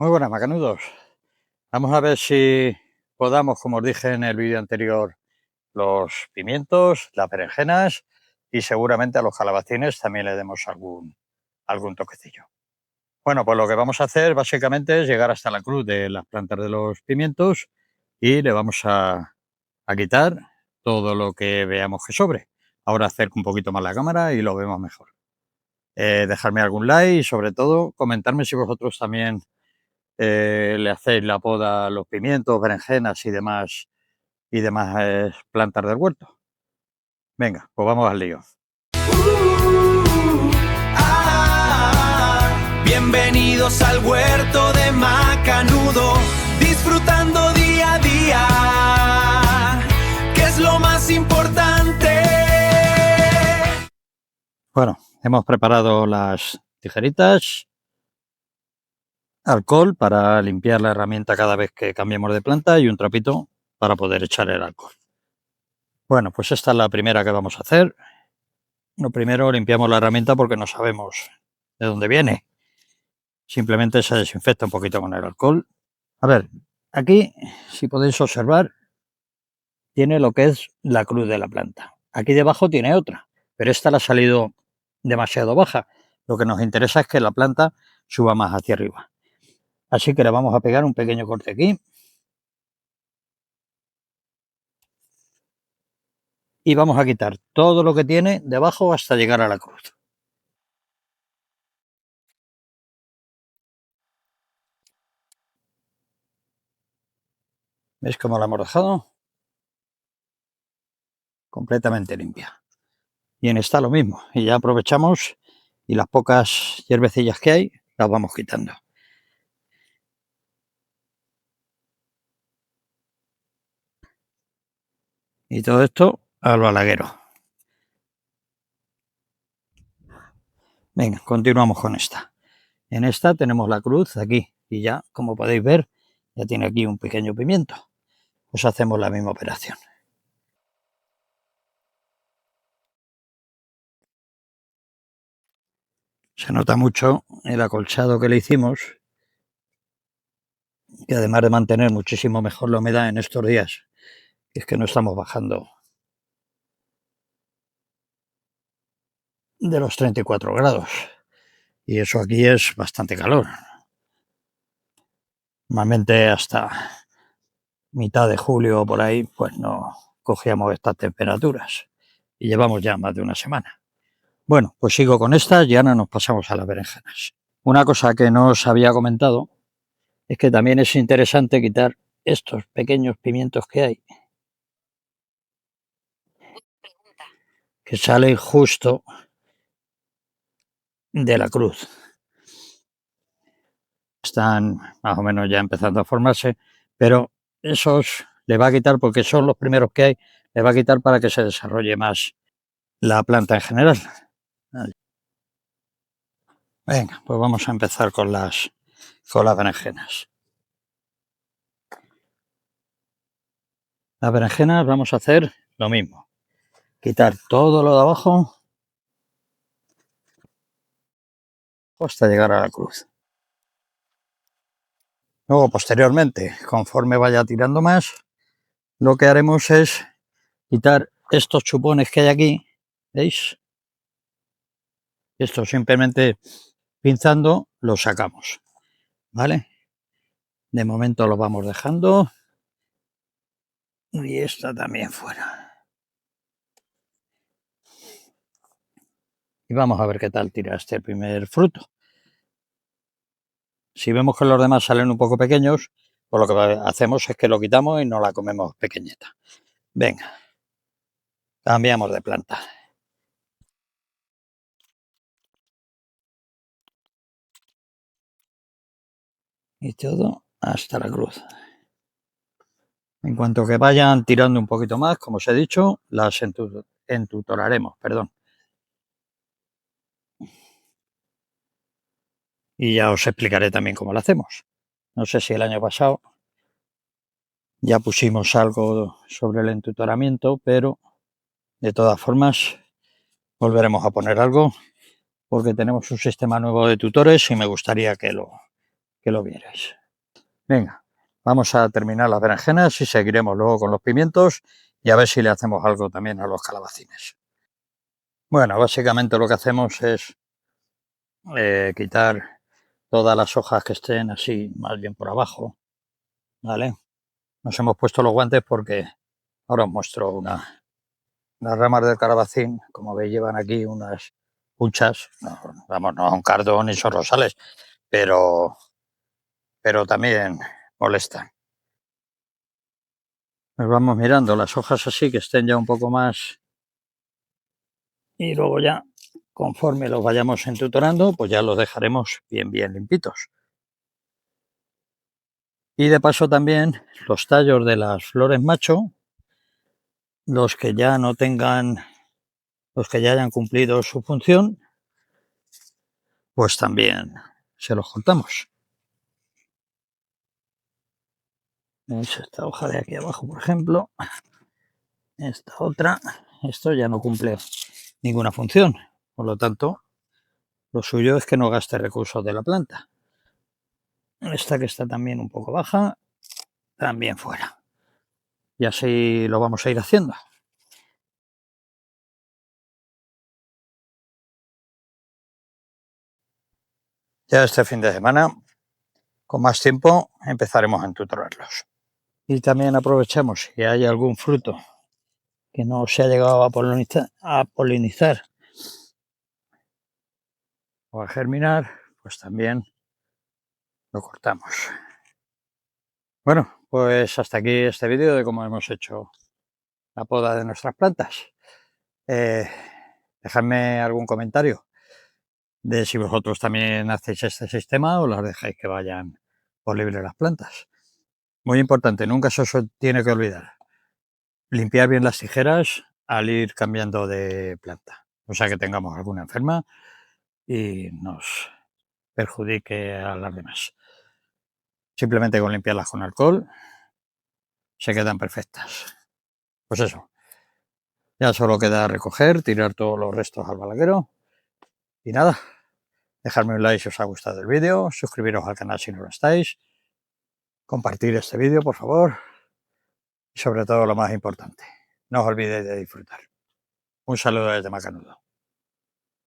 Muy buenas, macanudos. Vamos a ver si podamos, como os dije en el vídeo anterior, los pimientos, las berenjenas y seguramente a los calabacines también le demos algún toquecillo. Bueno, pues lo que vamos a hacer básicamente es llegar hasta la cruz de las plantas de los pimientos y le vamos a quitar todo lo que veamos que sobre. Ahora acerco un poquito más la cámara y lo vemos mejor. Dejarme algún like y sobre todo comentarme si vosotros también le hacéis la poda a los pimientos, berenjenas y demás plantas del huerto. Venga, pues vamos al lío. Bienvenidos al huerto de Macanudo, disfrutando día a día, que es lo más importante. Bueno, hemos preparado las tijeritas, alcohol para limpiar la herramienta cada vez que cambiemos de planta y un trapito para poder echar el alcohol. Bueno, pues esta es la primera que vamos a hacer. Lo primero, limpiamos la herramienta porque no sabemos de dónde viene. Simplemente se desinfecta un poquito con el alcohol. A ver, aquí, si podéis observar, tiene lo que es la cruz de la planta. Aquí debajo tiene otra, pero esta le ha salido demasiado baja. Lo que nos interesa es que la planta suba más hacia arriba. Así que le vamos a pegar un pequeño corte aquí. Y vamos a quitar todo lo que tiene debajo hasta llegar a la cruz. ¿Veis cómo la hemos dejado? Completamente limpia. Y en esta lo mismo. Y ya aprovechamos y las pocas hierbecillas que hay las vamos quitando. Y todo esto al balaguero. Venga, continuamos con esta. En esta tenemos la cruz aquí y ya, como podéis ver, ya tiene aquí un pequeño pimiento. Pues hacemos la misma operación. Se nota mucho el acolchado que le hicimos, que además de mantener muchísimo mejor la humedad en estos días, es que no estamos bajando de los 34 grados. Y eso aquí es bastante calor. Normalmente hasta mitad de julio o por ahí, pues no cogíamos estas temperaturas. Y llevamos ya más de una semana. Bueno, pues sigo con estas y ahora nos pasamos a las berenjenas. Una cosa que no os había comentado es que también es interesante quitar estos pequeños pimientos que hay, que salen justo de la cruz. Están más o menos ya empezando a formarse, pero esos le va a quitar, porque son los primeros que hay, le va a quitar para que se desarrolle más la planta en general. Vale. Venga, pues vamos a empezar con las berenjenas. Las berenjenas vamos a hacer lo mismo. Quitar todo lo de abajo hasta llegar a la cruz. Luego, posteriormente, conforme vaya tirando más, lo que haremos es quitar estos chupones que hay aquí. ¿Veis? Esto simplemente pinzando lo sacamos. ¿Vale? De momento lo vamos dejando. Y esta también fuera. Y vamos a ver qué tal tira este primer fruto. Si vemos que los demás salen un poco pequeños, pues lo que hacemos es que lo quitamos y nos la comemos pequeñita. Venga, cambiamos de planta. Y todo hasta la cruz. En cuanto que vayan tirando un poquito más, como os he dicho, las entutoraremos, perdón. Y ya os explicaré también cómo lo hacemos. No sé si el año pasado ya pusimos algo sobre el entutoramiento, pero de todas formas volveremos a poner algo porque tenemos un sistema nuevo de tutores y me gustaría que lo que lo vierais. Venga, vamos a terminar las berenjenas y seguiremos luego con los pimientos y a ver si le hacemos algo también a los calabacines. Bueno, básicamente lo que hacemos es quitar todas las hojas que estén así, más bien por abajo, ¿vale? Nos hemos puesto los guantes porque ahora os muestro unas ramas del calabacín, como veis llevan aquí unas punchas, no, vamos, no son cardo ni son rosales, pero también molestan. Nos vamos mirando las hojas así que estén ya un poco más y luego ya conforme los vayamos entutorando pues ya los dejaremos bien limpitos. Y de paso también los tallos de las flores macho, los que ya no tengan, los que ya hayan cumplido su función, pues también se los cortamos. ¿Veis? Esta hoja de aquí abajo, por ejemplo, esta otra, esto ya no cumple ninguna función, por lo tanto, lo suyo es que no gaste recursos de la planta. Esta que está también un poco baja, también fuera. Y así lo vamos a ir haciendo. Ya este fin de semana, con más tiempo, empezaremos a entutorarlos. Y también aprovechamos si hay algún fruto que no se ha llegado a polinizar o a germinar, pues también lo cortamos. Bueno, pues hasta aquí este vídeo de cómo hemos hecho la poda de nuestras plantas. Dejadme algún comentario de si vosotros también hacéis este sistema o las dejáis que vayan por libre las plantas. Muy importante, nunca se os tiene que olvidar limpiar bien las tijeras al ir cambiando de planta, o sea que tengamos alguna enferma y nos perjudique a las demás. Simplemente con limpiarlas con alcohol se quedan perfectas. Pues eso, ya solo queda recoger, tirar todos los restos al balaguero y nada, dejadme un like si os ha gustado el vídeo, suscribiros al canal si no lo estáis, compartir este vídeo por favor y sobre todo lo más importante, no os olvidéis de disfrutar. Un saludo desde Macanudo.